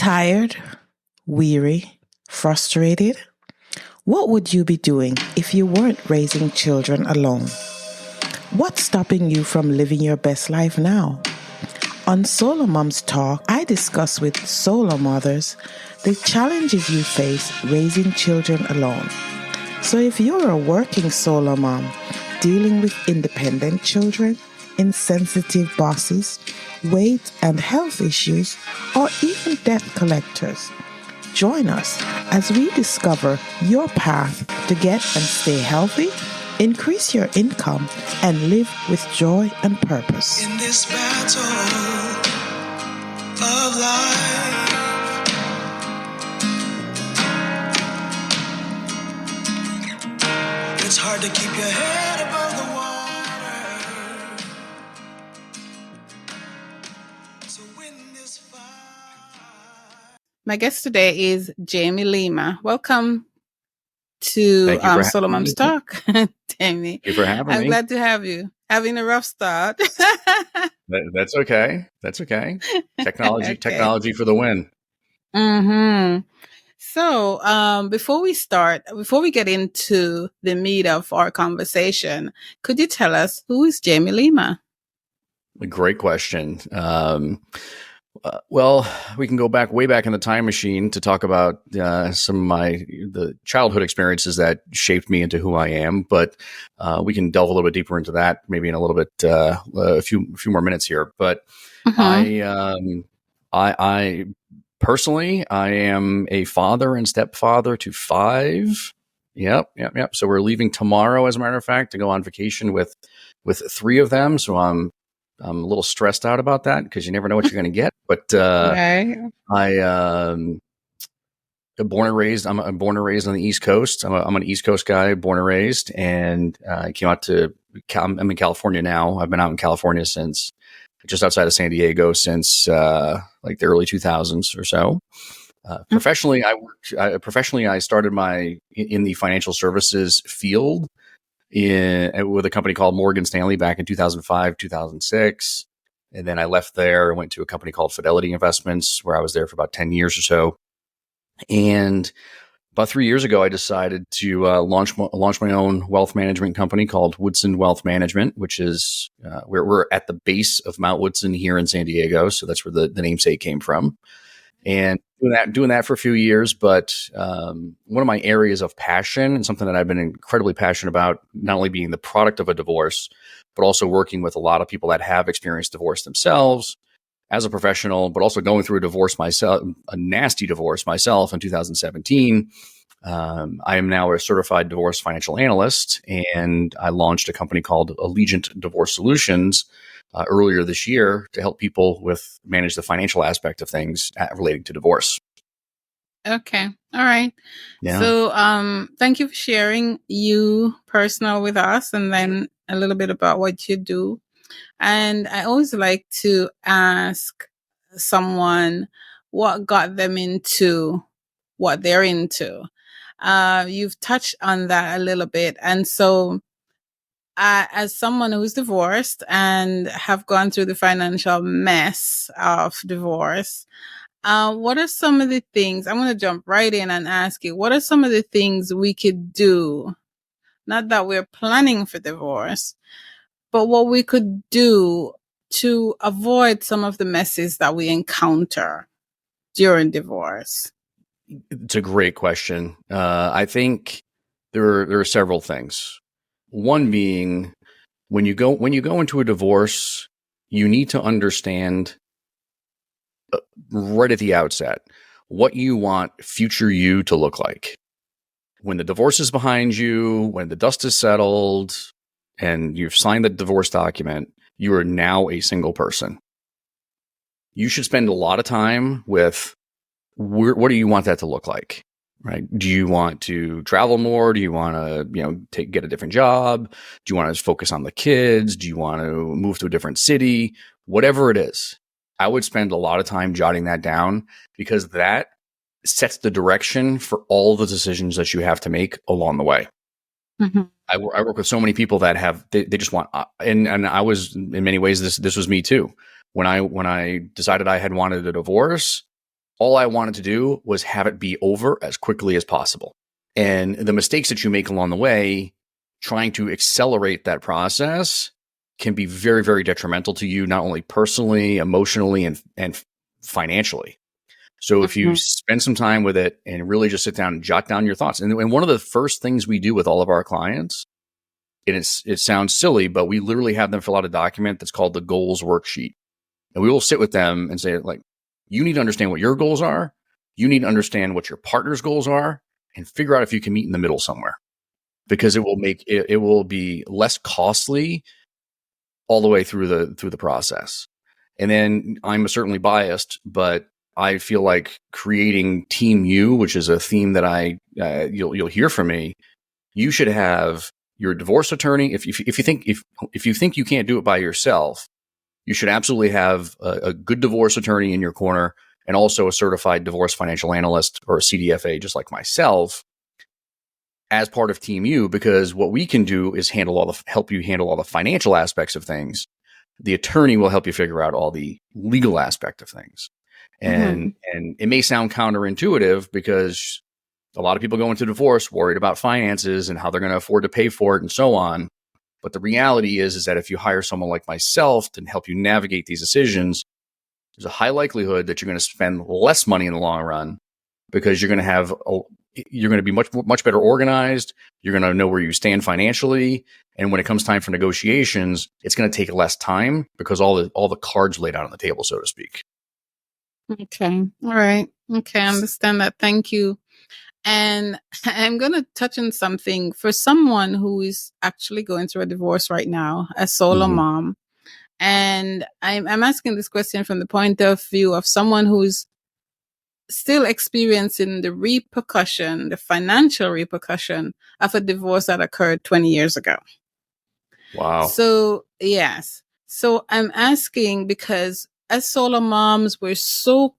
Tired, weary, frustrated? What would you be doing if you weren't raising children alone? What's stopping you from living your best life now? On SoloMoms Talk, I discuss with solo mothers the challenges you face raising children alone. So if you're a working solo mom dealing with independent children, insensitive bosses, weight and health issues, or even debt collectors, join us as we discover your path to get and stay healthy, increase your income, and live with joy and purpose. In this battle of life, it's hard to keep your head above the water. So win this fight. My guest today is Jamie Lima. Welcome to SoloMoms Talk, Jamie. Thank you for having me. I'm glad to have you. Having a rough start. That's okay. That's okay. Technology, Okay. Technology for the win. Mm-hmm. So, before we get into the meat of our conversation, could you tell us who is Jamie Lima? A great question. Well, we can go way back in the time machine to talk about some of the childhood experiences that shaped me into who I am. But we can delve a little bit deeper into that, maybe in a little bit, a few more minutes here. But I personally, I am a father and stepfather to 5. Yep. So we're leaving tomorrow, as a matter of fact, to go on vacation with 3 of them. So I'm a little stressed out about that because you never know what you're going to get. But Right. I'm born and raised on the East Coast. I'm an East Coast guy, born and raised, and I came out I'm in California now. I've been out in California since just outside of San Diego since like the early 2000s or so. Professionally, I started in the financial services field with a company called Morgan Stanley back in 2005, 2006. And then I left there and went to a company called Fidelity Investments, where I was there for about 10 years or so. And about 3 years ago, I decided to launch my own wealth management company called Woodson Wealth Management, which is we're at the base of Mount Woodson here in San Diego. So that's where the namesake came from. And doing that for a few years, but one of my areas of passion and something that I've been incredibly passionate about, not only being the product of a divorce, but also working with a lot of people that have experienced divorce themselves as a professional, but also going through a nasty divorce myself in 2017. I am now a certified divorce financial analyst, and I launched a company called Allegiant Divorce Solutions earlier this year to help people manage the financial aspect of things relating to divorce. Okay. All right. Yeah. So, thank you for sharing you personal with us, and then a little bit about what you do. And I always like to ask someone what got them into what they're into. You've touched on that a little bit. And so, as someone who's divorced and have gone through the financial mess of divorce, what are some of the things, I'm going to jump right in and ask you, what are some of the things we could do? Not that we're planning for divorce, but what we could do to avoid some of the messes that we encounter during divorce. It's a great question. I think there are several things. One being, when you go into a divorce, you need to understand right at the outset what you want future you to look like. When the divorce is behind you, when the dust is settled, and you've signed the divorce document, you are now a single person. You should spend a lot of time with what do you want that to look like, right? Do you want to travel more? Do you want to, get a different job? Do you want to focus on the kids? Do you want to move to a different city? Whatever it is, I would spend a lot of time jotting that down, because that sets the direction for all the decisions that you have to make along the way. Mm-hmm. I work with so many people that they just want, and I was, in many ways, this was me too. When I decided I had wanted a divorce, all I wanted to do was have it be over as quickly as possible. And the mistakes that you make along the way, trying to accelerate that process, can be very, very detrimental to you, not only personally, emotionally, and financially. So if you spend some time with it and really just sit down and jot down your thoughts, and one of the first things we do with all of our clients, and it sounds silly, but we literally have them fill out a document that's called the goals worksheet. And we will sit with them and say, like, you need to understand what your goals are. You need to understand what your partner's goals are, and figure out if you can meet in the middle somewhere, because it will be less costly all the way through the process. And then I'm certainly biased, but I feel like creating Team You, which is a theme that you'll hear from me. You should have your divorce attorney. If you think you can't do it by yourself, you should absolutely have a good divorce attorney in your corner, and also a certified divorce financial analyst or a CDFA, just like myself, as part of Team You, because what we can do is help you handle all the financial aspects of things. The attorney will help you figure out all the legal aspect of things. And it may sound counterintuitive, because a lot of people go into divorce worried about finances and how they're going to afford to pay for it and so on. But the reality is that if you hire someone like myself to help you navigate these decisions, there's a high likelihood that you're going to spend less money in the long run, because you're going to be much better organized. You're going to know where you stand financially. And when it comes time for negotiations, it's going to take less time, because all the cards laid out on the table, so to speak. Okay. All right. Okay. I understand that. Thank you. And I'm going to touch on something for someone who is actually going through a divorce right now, a solo mom. And I'm asking this question from the point of view of someone who's still experiencing the financial repercussion of a divorce that occurred 20 years ago. Wow. So, yes. So I'm asking because as solo moms, we're so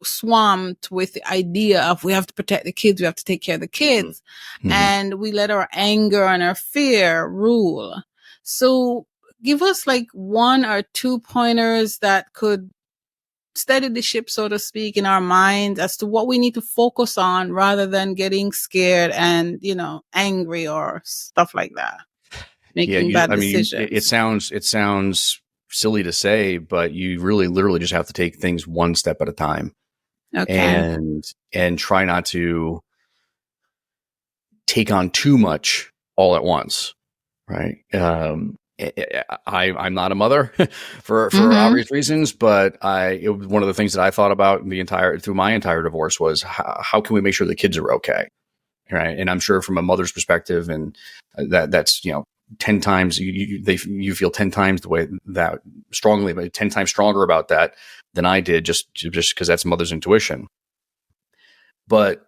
swamped with the idea of we have to protect the kids, we have to take care of the kids, and we let our anger and our fear rule. So give us like 1 or 2 pointers that could steady the ship, so to speak, in our minds as to what we need to focus on, rather than getting scared and, angry or stuff like that, making bad decisions. It sounds silly to say, but you really literally just have to take things one step at a time. Okay. And try not to take on too much all at once, right? I'm not a mother for obvious reasons, but one of the things that I thought about through my entire divorce was how can we make sure the kids are okay, right? And I'm sure from a mother's perspective, and that's 10 times you feel 10 times the way that strongly, but 10 times stronger about that than I did, just because that's mother's intuition. But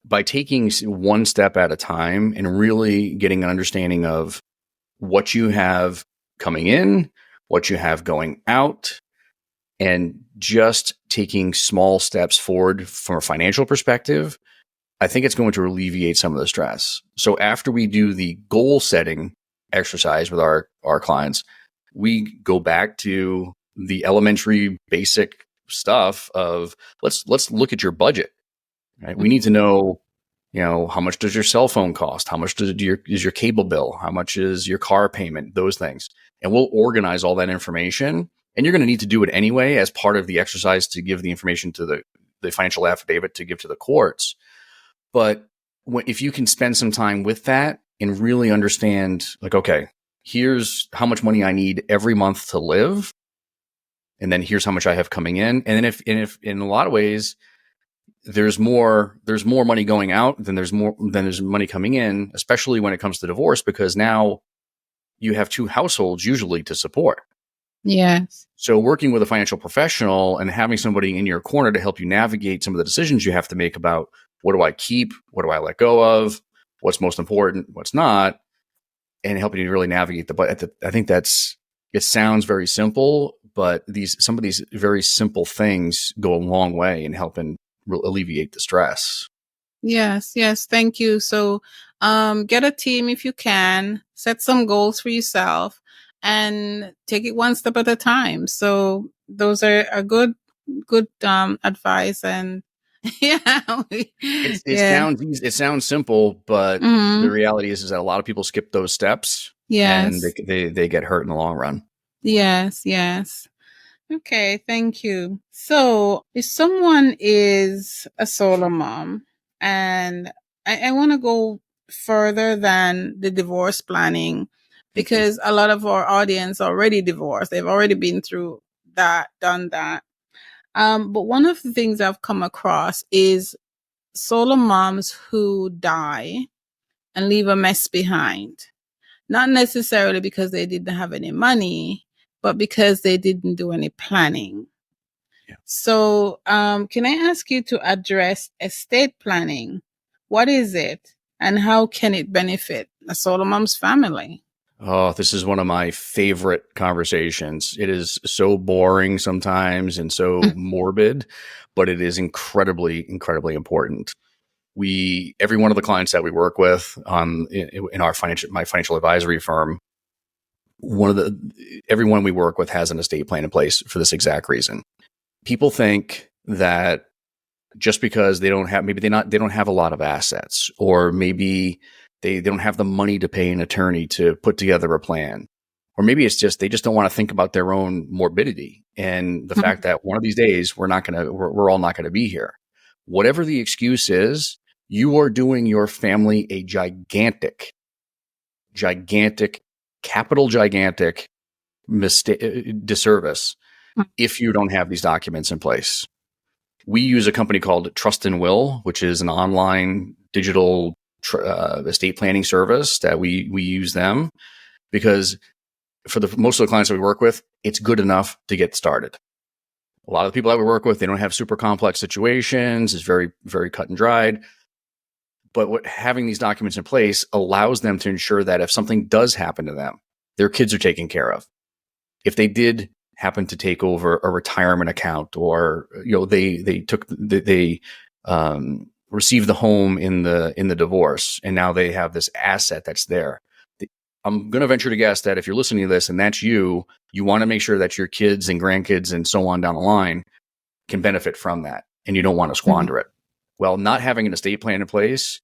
by taking one step at a time and really getting an understanding of what you have coming in, what you have going out, and just taking small steps forward from a financial perspective, I think it's going to alleviate some of the stress. So after we do the goal setting exercise with our clients, we go back to the elementary basic stuff of let's look at your budget, right? We need to know, how much does your cell phone cost? How much is your cable bill? How much is your car payment? Those things. And we'll organize all that information. And you're going to need to do it anyway as part of the exercise to give the information to the financial affidavit to give to the courts. But if you can spend some time with that and really understand, like, okay, here's how much money I need every month to live, and then here's how much I have coming in. And then if in a lot of ways there's more money going out than there's money coming in, especially when it comes to divorce, because now you have 2 households usually to support. Yes. So working with a financial professional and having somebody in your corner to help you navigate some of the decisions you have to make about what do I keep, what do I let go of, what's most important, what's not, and helping you to really navigate I think it sounds very simple, but some of these very simple things go a long way in helping alleviate the stress. Yes. Thank you. So, get a team if you can, set some goals for yourself, and take it one step at a time. So those are good good advice. And yeah, yeah, It sounds simple, but the reality is that a lot of people skip those steps and yes, they get hurt in the long run. yes. Okay, thank you. So, if someone is a solo mom, and I want to go further than the divorce planning, because a lot of our audience already divorced. They've already been through that, done that. But one of the things I've come across is solo moms who die and leave a mess behind. Not necessarily because they didn't have any money, but because they didn't do any planning. Yeah. So, can I ask you to address estate planning? What is it, and how can it benefit a solo mom's family? Oh, this is one of my favorite conversations. It is so boring sometimes and so morbid, but it is incredibly, incredibly important. Every one of the clients that we work with in our my financial advisory firm, everyone we work with has an estate plan in place for this exact reason. People think that just because they don't have a lot of assets, or maybe they don't have the money to pay an attorney to put together a plan, or maybe it's just they just don't want to think about their own morbidity and the fact that one of these days we're all not gonna be here. Whatever the excuse is, you are doing your family a gigantic, capital gigantic disservice if you don't have these documents in place. We use a company called Trust and Will, which is an online digital estate planning service that we use them because for most of the clients that we work with, it's good enough to get started. A lot of the people that we work with, they don't have super complex situations. It's very, very cut and dried. But having these documents in place allows them to ensure that if something does happen to them, their kids are taken care of. If they did happen to take over a retirement account, or they received the home in the divorce, and now they have this asset that's there. I'm going to venture to guess that if you're listening to this and that's you want to make sure that your kids and grandkids and so on down the line can benefit from that, and you don't want to squander it. Well, not having an estate plan in place,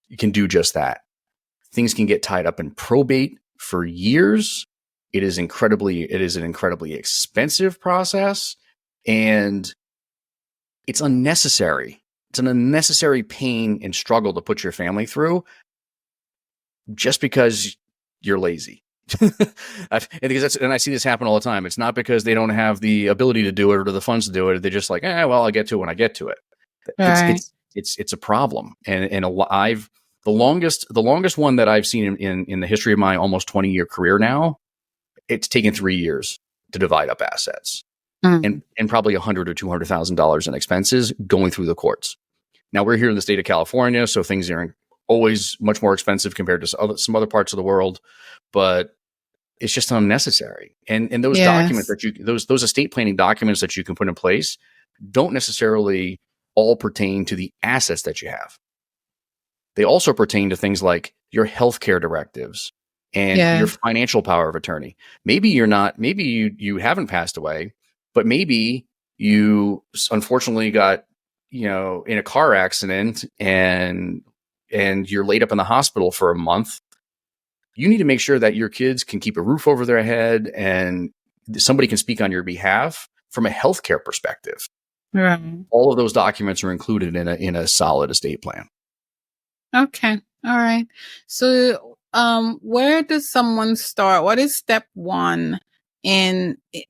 you can do just that. Things can get tied up in probate for years. It is an incredibly expensive process, and it's unnecessary. It's an unnecessary pain and struggle to put your family through just because you're lazy. And I see this happen all the time. It's not because they don't have the ability to do it or the funds to do it. They're just like, well, I'll get to it when I get to it. Right. It's a problem. And the longest one that I've seen in the history of my almost 20-year career now, it's taken 3 years to divide up assets and probably $100,000 or $200,000 in expenses going through the courts. Now we're here in the state of California, so things are always much more expensive compared to some other parts of the world, but it's just unnecessary. And those documents that those estate planning documents that you can put in place don't necessarily all pertain to the assets that you have. They also pertain to things like your healthcare directives and your financial power of attorney. Maybe you haven't passed away, but maybe you unfortunately got, in a car accident and you're laid up in the hospital for a month. You need to make sure that your kids can keep a roof over their head and somebody can speak on your behalf from a healthcare perspective. Right. All of those documents are included in a solid estate plan. Okay. All right. So, where does someone start? What is step one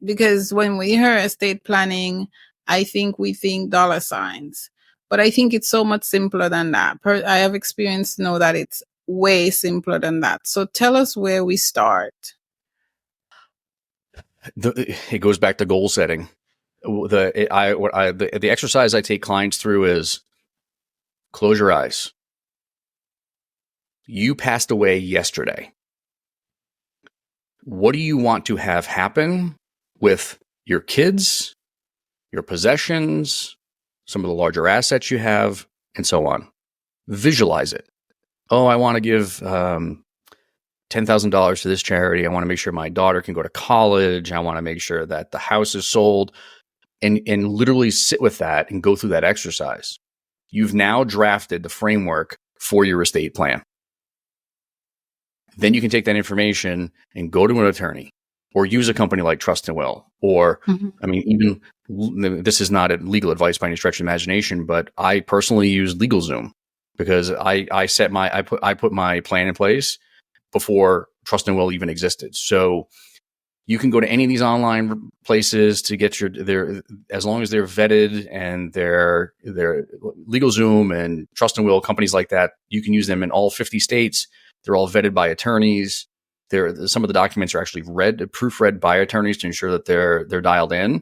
because when we hear estate planning, I think we think dollar signs, but I think it's so much simpler than that. I have experience to know that it's way simpler than that. So tell us where we start. It goes back to goal setting. The exercise I take clients through is close your eyes. You passed away yesterday. What do you want to have happen with your kids, your possessions, some of the larger assets you have, and so on? Visualize it. Oh, I want to give $10,000 to this charity. I want to make sure my daughter can go to college. I want to make sure that the house is sold. and literally sit with that and go through that exercise, you've now drafted the framework for your estate plan. Then you can take that information and go to an attorney or use a company like Trust and Will. Or, I mean, even this is not legal advice by any stretch of imagination, but I personally use LegalZoom because I put my plan in place before Trust and Will even existed. So you can go to any of these online places to get their, as long as they're vetted and they're LegalZoom and Trust and Will, companies like that, you can use them in all 50 states. They're all vetted by attorneys. Some of the documents are actually proofread by attorneys to ensure that they're dialed in.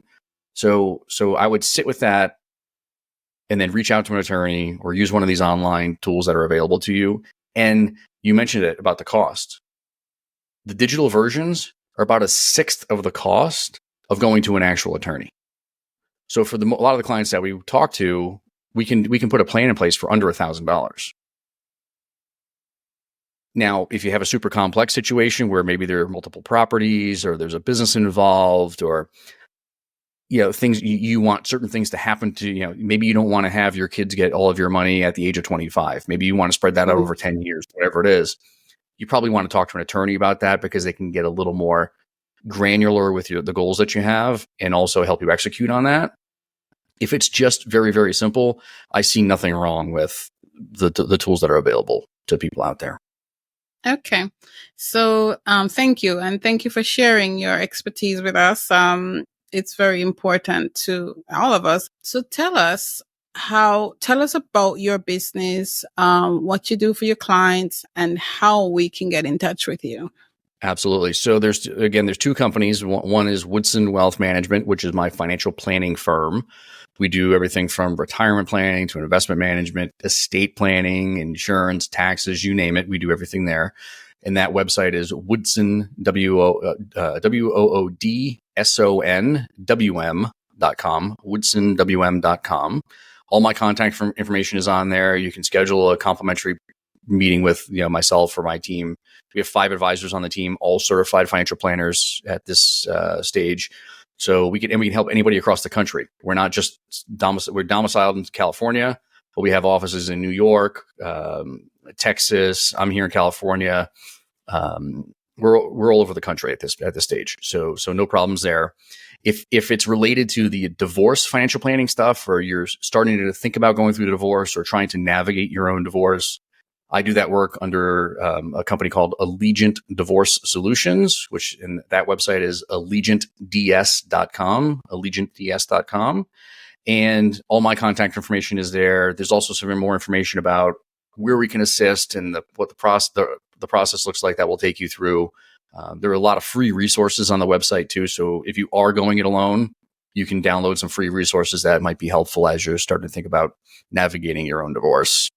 So I would sit with that and then reach out to an attorney or use one of these online tools that are available to you. And you mentioned it about the cost. The digital versions are about 1/6 of the cost of going to an actual attorney. So for a lot of the clients that we talk to, we can put a plan in place for under $1,000. Now, if you have a super complex situation where maybe there are multiple properties or there's a business involved, or things you want certain things to happen to, maybe you don't want to have your kids get all of your money at the age of 25. Maybe you want to spread that out over 10 years, whatever it is. You probably want to talk to an attorney about that because they can get a little more granular with the goals that you have and also help you execute on that. If it's just very, very simple, I see nothing wrong with the tools that are available to people out there. Okay. So thank you. And thank you for sharing your expertise with us. It's very important to all of us. So tell us about your business, what you do for your clients, and how we can get in touch with you. Absolutely. So there's two companies. One is Woodson Wealth Management, which is my financial planning firm. We do everything from retirement planning to investment management, estate planning, insurance, taxes, you name it. We do everything there. And that website is Woodson, WOODSONWM.com, WoodsonWM.com. All my contact information is on there. You can schedule a complimentary meeting with myself or my team. We have 5 advisors on the team, all certified financial planners at this stage. So we can help anybody across the country. We're not just we're domiciled in California, but we have offices in New York, Texas. I'm here in California. We're all over the country at this stage. So no problems there. If it's related to the divorce financial planning stuff, or you're starting to think about going through the divorce or trying to navigate your own divorce, I do that work under a company called Allegiant Divorce Solutions, which in that website is allegiantds.com, allegiantds.com. And all my contact information is there. There's also some more information about where we can assist and what the process looks like that will take you through. There are a lot of free resources on the website too. So if you are going it alone, you can download some free resources that might be helpful as you're starting to think about navigating your own divorce.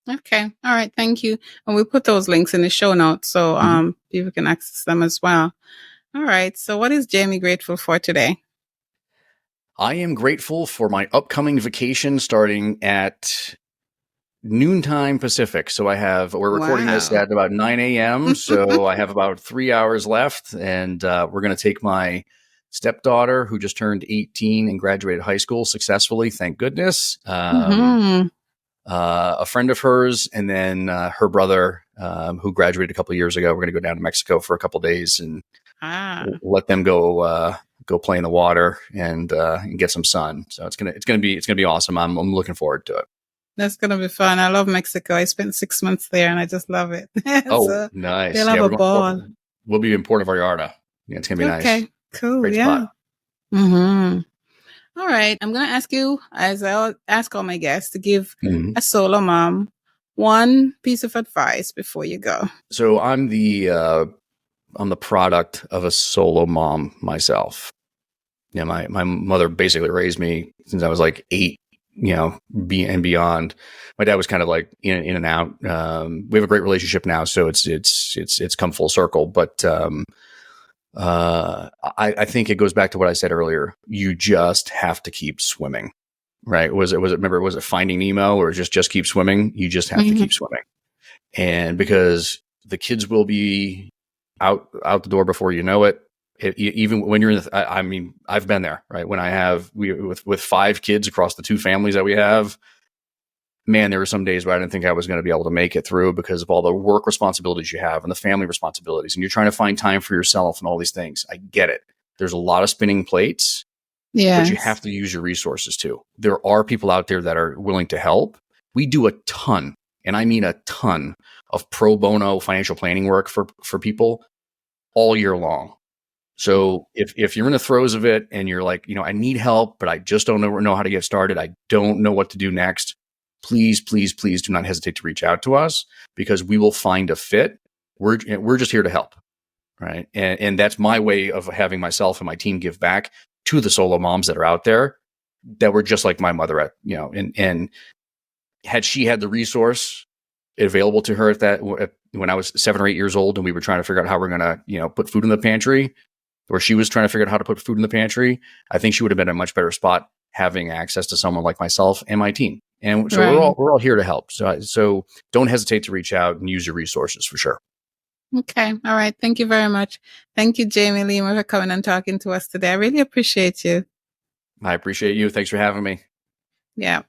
Okay. All right. Thank you. And we'll put those links in the show notes so people can access them as well. All right. So what is Jamie grateful for today? I am grateful for my upcoming vacation starting at noontime Pacific. So we're recording this at about 9 a.m. So I have about 3 hours left, and we're going to take my stepdaughter, who just turned 18 and graduated high school successfully, thank goodness. A friend of hers, and then her brother, who graduated a couple of years ago. We're going to go down to Mexico for a couple of days and let them go play in the water and get some sun. So it's gonna be awesome. I'm looking forward to it. That's gonna be fun. I love Mexico. I spent 6 months there, and I just love it. So nice. They'll have a ball. We'll be in Puerto Vallarta. Yeah, it's gonna be nice. Okay, cool. Great spot. All right. I'm going to ask you, as I ask all my guests, to give a solo mom one piece of advice before you go. So I'm the product of a solo mom myself. My mother basically raised me since I was like 8, and beyond. My dad was kind of like in and out. We have a great relationship now, so it's come full circle. But I think it goes back to what I said earlier. You just have to keep swimming, right? Was it Finding Nemo, or just keep swimming? You just have to keep swimming. And because the kids will be out the door before you know it, Even when you're in I mean, I've been there, right? When with 5 kids across the 2 families that we have, man, there were some days where I didn't think I was going to be able to make it through because of all the work responsibilities you have and the family responsibilities. And you're trying to find time for yourself and all these things. I get it. There's a lot of spinning plates, but you have to use your resources too. There are people out there that are willing to help. We do a ton, and I mean a ton, of pro bono financial planning work for people all year long. So if you're in the throes of it and you're like, I need help, but I just don't know how to get started. I don't know what to do next. Please, please, please do not hesitate to reach out to us because we will find a fit. We're just here to help. Right. And that's my way of having myself and my team give back to the solo moms that are out there that were just like my mother and had she had the resource available to her when I was 7 or 8 years old and we were trying to figure out how we're going to, put food in the pantry, or she was trying to figure out how to put food in the pantry, I think she would have been in a much better spot having access to someone like myself and my team. And so we're all here to help. So don't hesitate to reach out and use your resources for sure. Okay. All right. Thank you very much. Thank you, Jamie Lima, for coming and talking to us today. I really appreciate you. I appreciate you. Thanks for having me. Yeah.